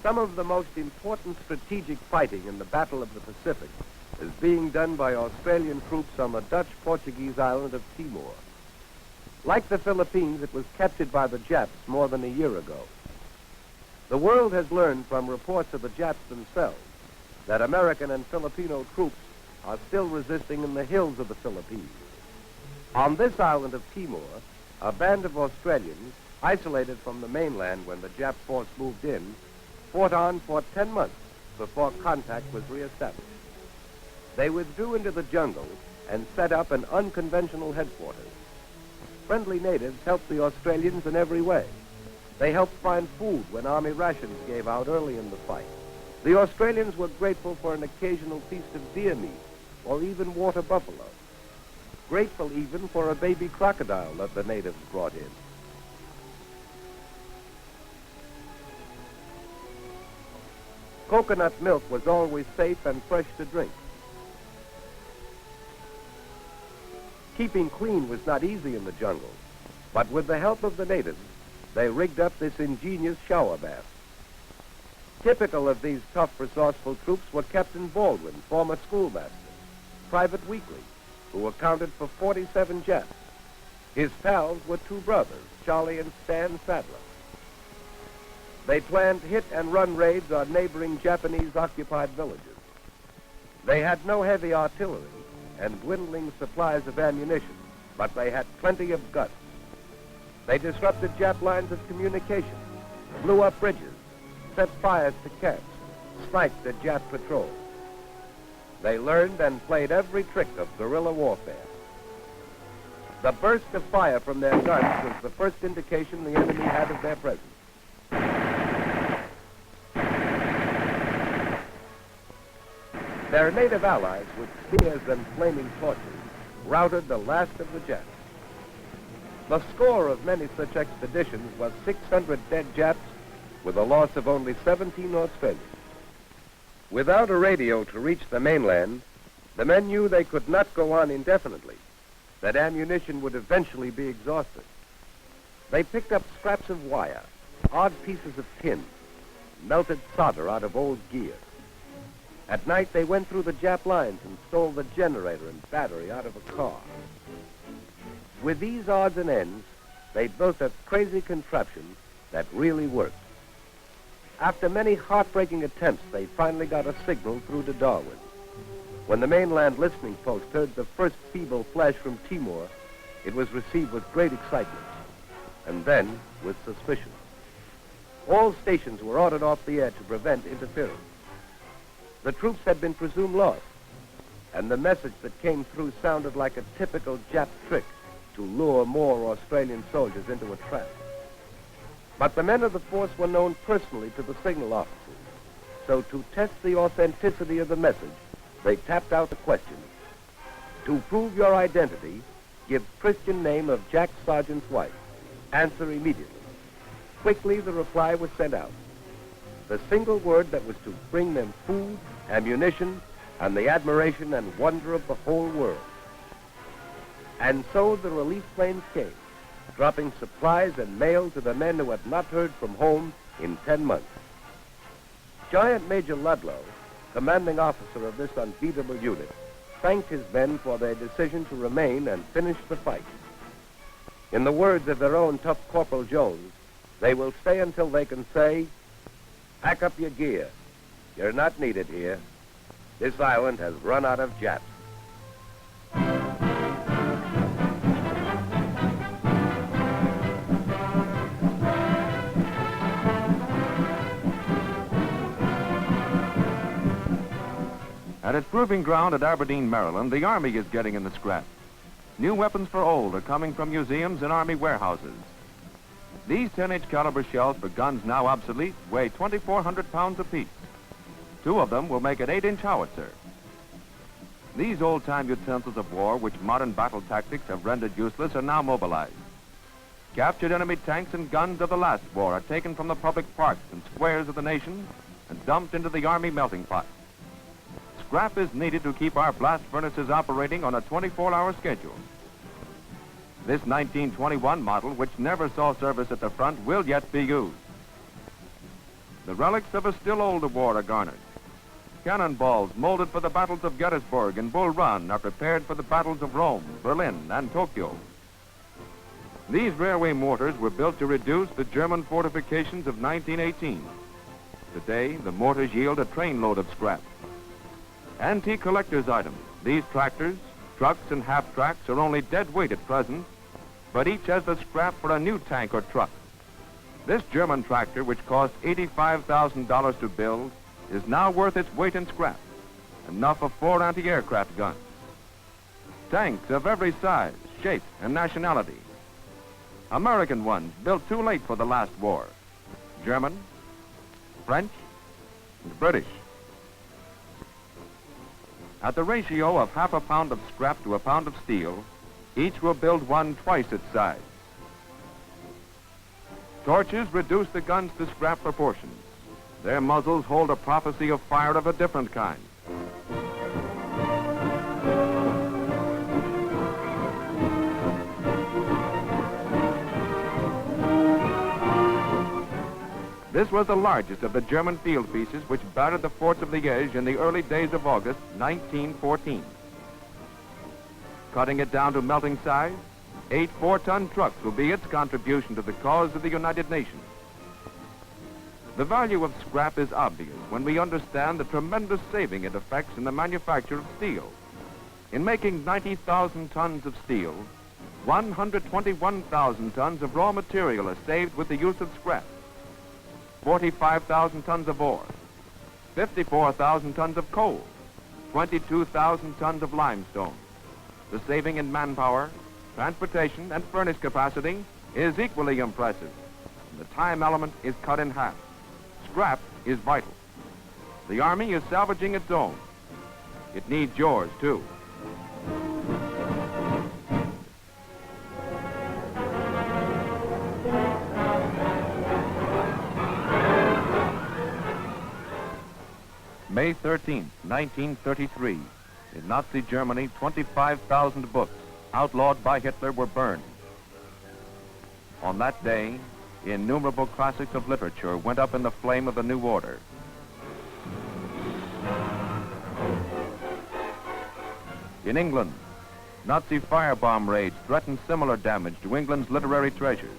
Some of the most important strategic fighting in the Battle of the Pacific is being done by Australian troops on the Dutch-Portuguese island of Timor. Like the Philippines, it was captured by the Japs more than a year ago. The world has learned from reports of the Japs themselves that American and Filipino troops are still resisting in the hills of the Philippines. On this island of Timor, a band of Australians, isolated from the mainland when the Jap force moved in, fought on for 10 months before contact was reestablished. They withdrew into the jungle and set up an unconventional headquarters. Friendly natives helped the Australians in every way. They helped find food when army rations gave out early in the fight. The Australians were grateful for an occasional feast of deer meat or even water buffalo. Grateful even for a baby crocodile that the natives brought in. Coconut milk was always safe and fresh to drink. Keeping clean was not easy in the jungle, but with the help of the natives, they rigged up this ingenious shower bath. Typical of these tough, resourceful troops were Captain Baldwin, former schoolmaster, Private Weekly, who accounted for 47 Japs. His pals were two brothers, Charlie and Stan Sadler. They planned hit-and-run raids on neighboring Japanese-occupied villages. They had no heavy artillery and dwindling supplies of ammunition, but they had plenty of guts. They disrupted Jap lines of communication, blew up bridges, set fires to camps, sniped the Jap patrols. They learned and played every trick of guerrilla warfare. The burst of fire from their guns was the first indication the enemy had of their presence. Their native allies, with spears and flaming torches, routed the last of the Japs. The score of many such expeditions was 600 dead Japs with a loss of only 17 Australians. Without a radio to reach the mainland, the men knew they could not go on indefinitely, that ammunition would eventually be exhausted. They picked up scraps of wire, odd pieces of tin, melted solder out of old gear. At night, they went through the Jap lines and stole the generator and battery out of a car. With these odds and ends, they built a crazy contraption that really worked. After many heartbreaking attempts, they finally got a signal through to Darwin. When the mainland listening post heard the first feeble flash from Timor, it was received with great excitement, and then with suspicion. All stations were ordered off the air to prevent interference. The troops had been presumed lost, and the message that came through sounded like a typical Jap trick to lure more Australian soldiers into a trap. But the men of the force were known personally to the signal officers, so to test the authenticity of the message, they tapped out the question: to prove your identity, give Christian name of Jack Sargent's wife. Answer immediately. Quickly, the reply was sent out. The single word that was to bring them food, ammunition, and the admiration and wonder of the whole world. And so the relief planes came, dropping supplies and mail to the men who had not heard from home in 10 months. Giant Major Ludlow, commanding officer of this unbeatable unit, thanked his men for their decision to remain and finish the fight. In the words of their own tough Corporal Jones, they will stay until they can say, "Pack up your gear. You're not needed here. This island has run out of Japs." At its proving ground at Aberdeen, Maryland, the Army is getting in the scrap. New weapons for old are coming from museums and Army warehouses. These 10-inch caliber shells for guns now obsolete weigh 2,400 pounds apiece. Two of them will make an 8-inch howitzer. These old-time utensils of war, which modern battle tactics have rendered useless, are now mobilized. Captured enemy tanks and guns of the last war are taken from the public parks and squares of the nation and dumped into the Army melting pot. Scrap is needed to keep our blast furnaces operating on a 24-hour schedule. This 1921 model, which never saw service at the front, will yet be used. the relics of a still older war are garnered. Cannonballs molded for the battles of Gettysburg and Bull Run are prepared for the battles of Rome, Berlin, and Tokyo. These railway mortars were built to reduce the German fortifications of 1918. Today, the mortars yield a trainload of scrap. Antique collector's items, these tractors, trucks, and half-tracks are only dead weight at present, but each has the scrap for a new tank or truck. This German tractor, which cost $85,000 to build, is now worth its weight in scrap, enough for 4 anti-aircraft guns. Tanks of every size, shape, and nationality. American ones built too late for the last war. German, French, and British. At the ratio of half a pound of scrap to a pound of steel, each will build one twice its size. Torches reduce the guns to scrap proportions. Their muzzles hold a prophecy of fire of a different kind. This was the largest of the German field pieces which battered the forts of Liège in the early days of August 1914. Cutting it down to melting size, 8 4-ton trucks will be its contribution to the cause of the United Nations. The value of scrap is obvious when we understand the tremendous saving it effects in the manufacture of steel. In making 90,000 tons of steel, 121,000 tons of raw material are saved with the use of scrap. 45,000 tons of ore, 54,000 tons of coal, 22,000 tons of limestone. The saving in manpower, transportation, and furnace capacity is equally impressive. The time element is cut in half. Scrap is vital. The Army is salvaging its own. It needs yours, too. May 13th, 1933. In Nazi Germany, 25,000 books, outlawed by Hitler, were burned. On that day, innumerable classics of literature went up in the flame of the new order. In England, Nazi firebomb raids threatened similar damage to England's literary treasures.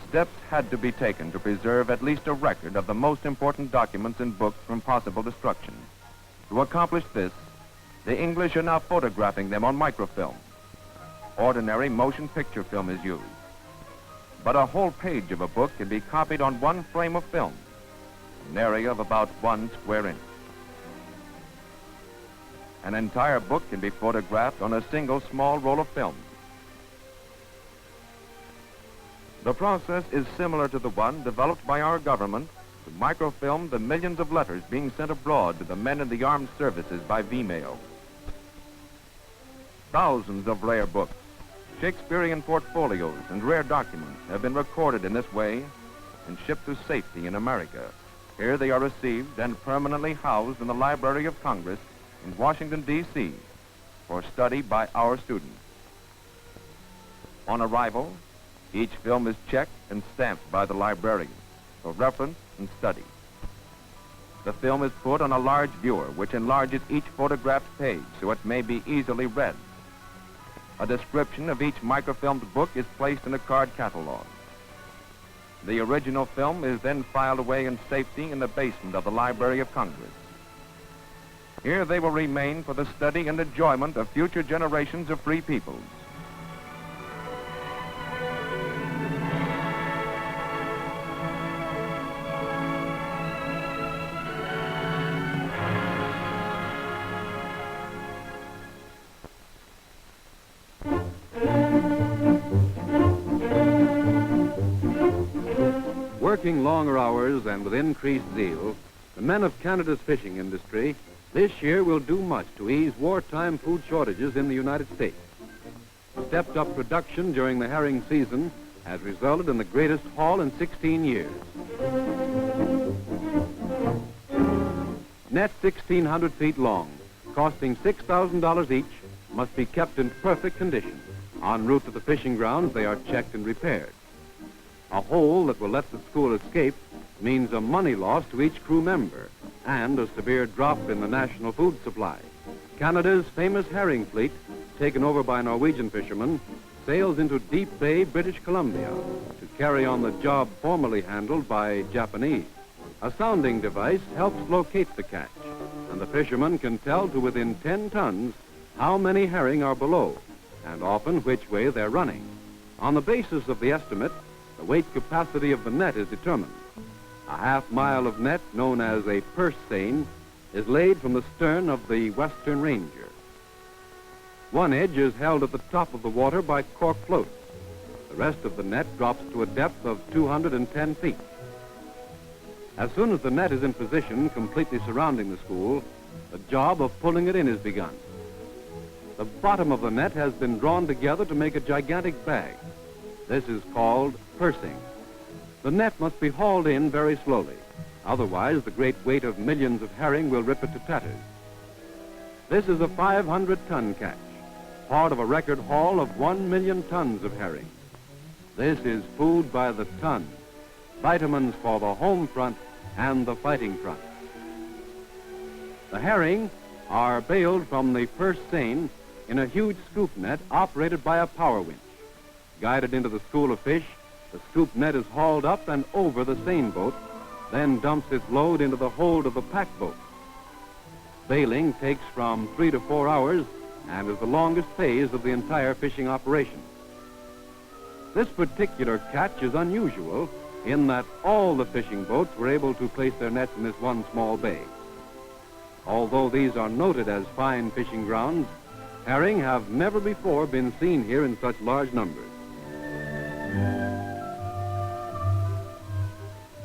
Steps had to be taken to preserve at least a record of the most important documents in books from possible destruction. To accomplish this, the English are now photographing them on microfilm. Ordinary motion picture film is used. But a whole page of a book can be copied on one frame of film, an area of about 1 square inch. An entire book can be photographed on a single small roll of film. The process is similar to the one developed by our government to microfilm the millions of letters being sent abroad to the men in the armed services by V-mail. Thousands of rare books, Shakespearean portfolios, and rare documents have been recorded in this way and shipped to safety in America. Here they are received and permanently housed in the Library of Congress in Washington, D.C. for study by our students. On arrival, each film is checked and stamped by the librarian for reference and study. The film is put on a large viewer which enlarges each photographed page so it may be easily read. A description of each microfilmed book is placed in a card catalog. The original film is then filed away in safety in the basement of the Library of Congress. Here they will remain for the study and enjoyment of future generations of free peoples. Working longer hours and with increased zeal, the men of Canada's fishing industry this year will do much to ease wartime food shortages in the United States. Stepped up production during the herring season has resulted in the greatest haul in 16 years. Net 1,600 feet long, costing $6,000 each, must be kept in perfect condition. En route to the fishing grounds, they are checked and repaired. A hole that will let the school escape means a money loss to each crew member and a severe drop in the national food supply. Canada's famous herring fleet, taken over by Norwegian fishermen, sails into Deep Bay, British Columbia, to carry on the job formerly handled by Japanese. A sounding device helps locate the catch, and the fisherman can tell to within 10 tons how many herring are below, and often which way they're running. On the basis of the estimate, the weight capacity of the net is determined. A half-mile of net, known as a purse seine, is laid from the stern of the Western Ranger. One edge is held at the top of the water by cork floats. The rest of the net drops to a depth of 210 feet. As soon as the net is in position, completely surrounding the school, the job of pulling it in is begun. The bottom of the net has been drawn together to make a gigantic bag. This is called pursing. The net must be hauled in very slowly. Otherwise, the great weight of millions of herring will rip it to tatters. This is a 500-ton catch, part of a record haul of 1 million tons of herring. This is food by the ton, vitamins for the home front and the fighting front. The herring are baled from the purse seine in a huge scoop net operated by a power winch. Guided into the school of fish, the scoop net is hauled up and over the seine boat, then dumps its load into the hold of the pack boat. Baling takes from 3 to 4 hours and is the longest phase of the entire fishing operation. This particular catch is unusual in that all the fishing boats were able to place their nets in this one small bay. Although these are noted as fine fishing grounds, herring have never before been seen here in such large numbers.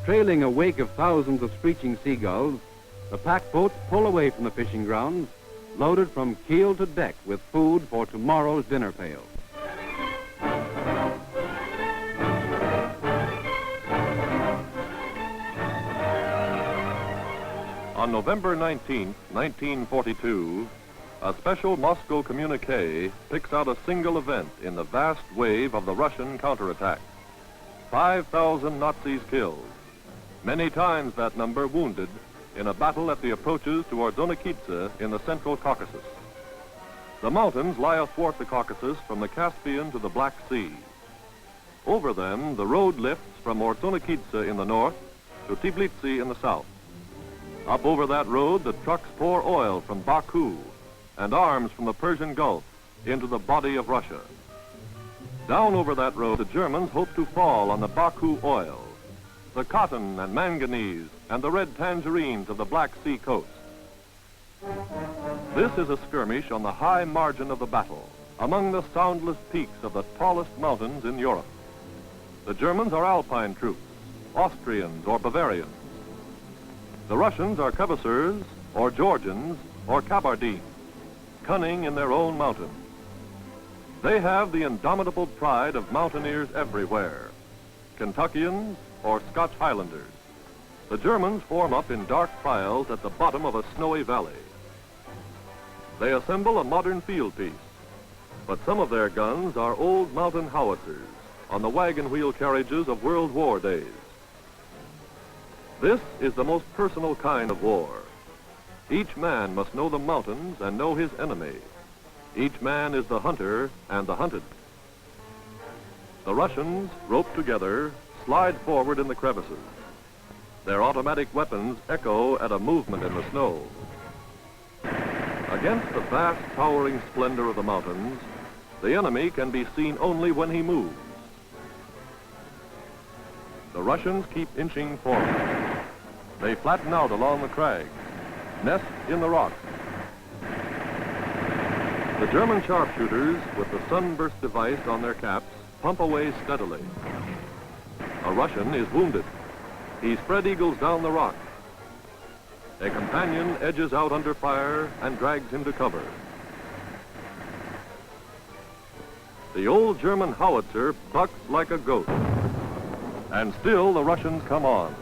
Trailing a wake of thousands of screeching seagulls, the pack boats pull away from the fishing grounds, loaded from keel to deck with food for tomorrow's dinner pail. On November 19, 1942, a special Moscow communique picks out a single event in the vast wave of the Russian counterattack. 5,000 Nazis killed, many times that number wounded in a battle at the approaches to Ordzhonikidze in the central Caucasus. The mountains lie athwart the Caucasus from the Caspian to the Black Sea. Over them, the road lifts from Ordzhonikidze in the north to Tbilisi in the south. Up over that road, the trucks pour oil from Baku and arms from the Persian Gulf into the body of Russia. Down over that road, the Germans hope to fall on the Baku oil, the cotton and manganese and the red tangerines of the Black Sea coast. This is a skirmish on the high margin of the battle, among the soundless peaks of the tallest mountains in Europe. The Germans are Alpine troops, Austrians or Bavarians. The Russians are Cuirassiers or Georgians or Kabardines, cunning in their own mountains. They have the indomitable pride of mountaineers everywhere, Kentuckians or Scotch Highlanders. The Germans form up in dark files at the bottom of a snowy valley. They assemble a modern field piece, but some of their guns are old mountain howitzers on the wagon wheel carriages of World War days. This is the most personal kind of war. Each man must know the mountains and know his enemy. Each man is the hunter and the hunted. The Russians, roped together, slide forward in the crevices. Their automatic weapons echo at a movement in the snow. Against the vast, towering splendor of the mountains, the enemy can be seen only when he moves. The Russians keep inching forward. They flatten out along the crags, nest in the rocks. The German sharpshooters, with the sunburst device on their caps, pump away steadily. A Russian is wounded. He spread eagles down the rock. A companion edges out under fire and drags him to cover. The old German howitzer bucks like a goat. And still the Russians come on,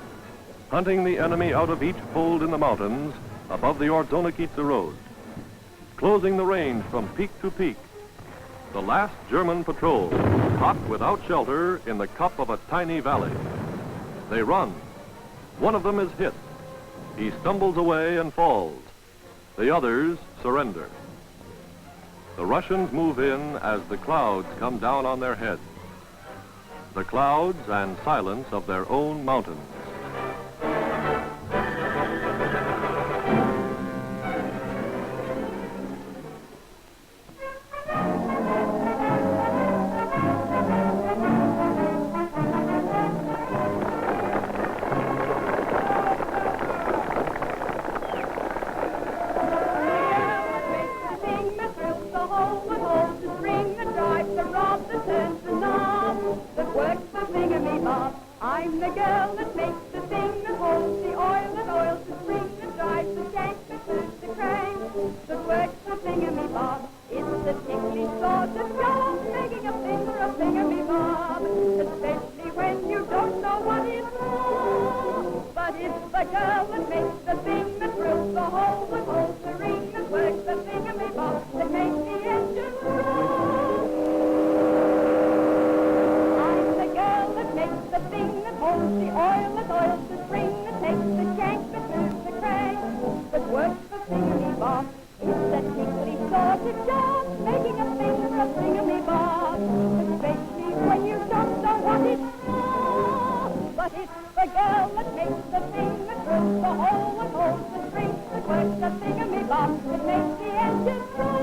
hunting the enemy out of each fold in the mountains above the Ordzhonikidze road, closing the range from peak to peak. The last German patrol, caught without shelter in the cup of a tiny valley. They run, One of them is hit. He stumbles away and falls. The others surrender. The Russians move in as the clouds come down on their heads. The clouds and silence of their own mountains. I'm the girl that makes the thing that holds the oil that oils the spring that drives the shank that moves the crank that works the Thingummybob. It's a tickly sort of job making a thingummybob, especially when you don't know what it's for. But it's the girl that makes the thing that drills the hole that holds the ring that works the Thingummybob that makes the engine roll. The thing that holds the oil that oils the spring that takes the shank that moves the crank that works the Thingummybob. It's a tickly sort of job making a thingummybob, especially when you don't know what it's for. But it's the girl that makes the thing that drills the hole that holds the spring that works the Thingummybob that makes the engine roll.